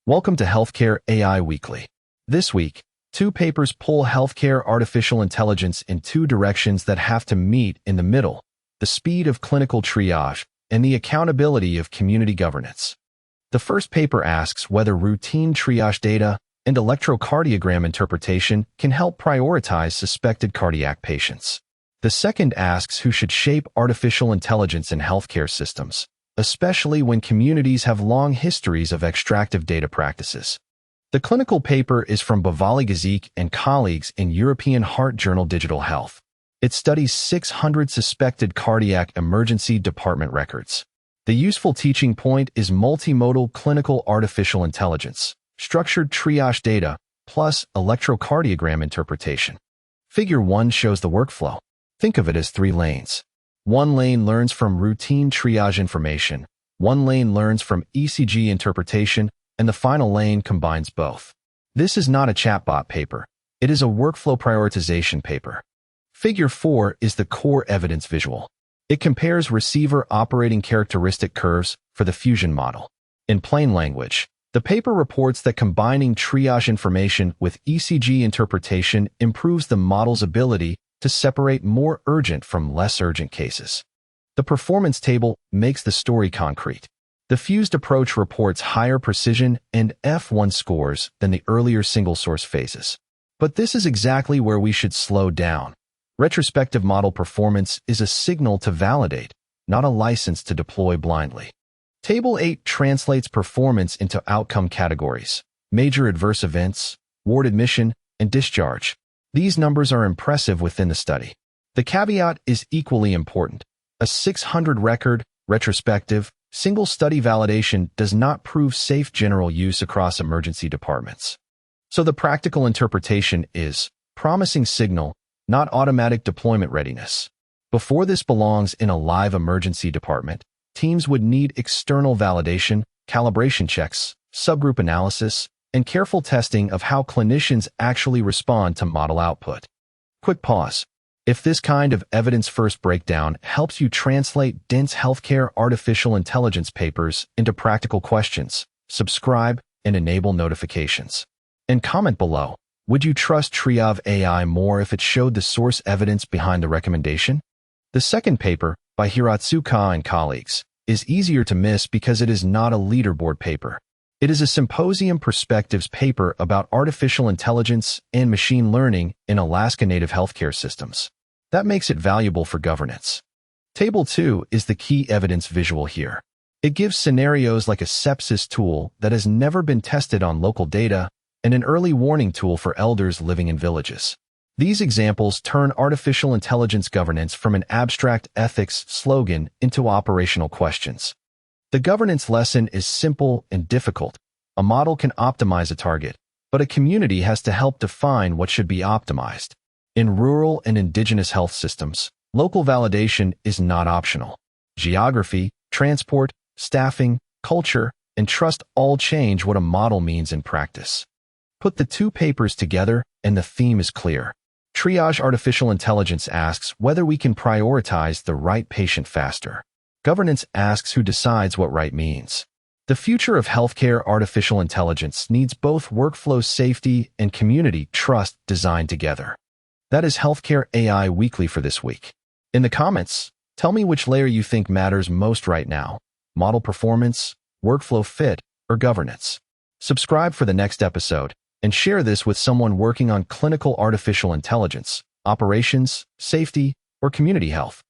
Welcome to Healthcare AI Weekly. This week, two papers pull healthcare artificial intelligence in two directions that have to meet in the middle: the speed of clinical triage and the accountability of community governance. The first paper asks whether routine triage data and electrocardiogram interpretation can help prioritize suspected cardiac patients. The second asks who should shape artificial intelligence in healthcare systems, especially when communities have long histories of extractive data practices. The clinical paper is from Bavali-Gazik and colleagues in European Heart Journal Digital Health. It studies 600 suspected cardiac emergency department records. The useful teaching point is multimodal clinical artificial intelligence, structured triage data, plus electrocardiogram interpretation. Figure 1 shows the workflow. Think of it as 3 lanes. One lane learns from routine triage information, one lane learns from ECG interpretation, and the final lane combines both. This is not a chatbot paper. It is a workflow prioritization paper. Figure 4 is the core evidence visual. It compares receiver operating characteristic curves for the fusion model. In plain language, the paper reports that combining triage information with ECG interpretation improves the model's ability to separate more urgent from less urgent cases. The performance table makes the story concrete. The fused approach reports higher precision and F1 scores than the earlier single-source phases. But this is exactly where we should slow down. Retrospective model performance is a signal to validate, not a license to deploy blindly. Table 8 translates performance into outcome categories: major adverse events, ward admission, and discharge. These numbers are impressive within the study. The caveat is equally important. A 600-record, retrospective, single-study validation does not prove safe general use across emergency departments. So the practical interpretation is promising signal, not automatic deployment readiness. Before this belongs in a live emergency department, teams would need external validation, calibration checks, subgroup analysis, and careful testing of how clinicians actually respond to model output. Quick pause. If this kind of evidence-first breakdown helps you translate dense healthcare artificial intelligence papers into practical questions, subscribe and enable notifications. And comment below, would you trust Triage AI more if it showed the source evidence behind the recommendation? The second paper, by Hiratsuka and colleagues, is easier to miss because it is not a leaderboard paper. It is a symposium perspectives paper about artificial intelligence and machine learning in Alaska Native healthcare systems. That makes it valuable for governance. Table 2 is the key evidence visual here. It gives scenarios like a sepsis tool that has never been tested on local data and an early warning tool for elders living in villages. These examples turn artificial intelligence governance from an abstract ethics slogan into operational questions. The governance lesson is simple and difficult. A model can optimize a target, but a community has to help define what should be optimized. In rural and indigenous health systems, local validation is not optional. Geography, transport, staffing, culture, and trust all change what a model means in practice. Put the two papers together, and the theme is clear. Triage artificial intelligence asks whether we can prioritize the right patient faster. Governance asks who decides what right means. The future of healthcare artificial intelligence needs both workflow safety and community trust designed together. That is Healthcare AI Weekly for this week. In the comments, tell me which layer you think matters most right now: model performance, workflow fit, or governance. Subscribe for the next episode, and share this with someone working on clinical artificial intelligence, operations, safety, or community health.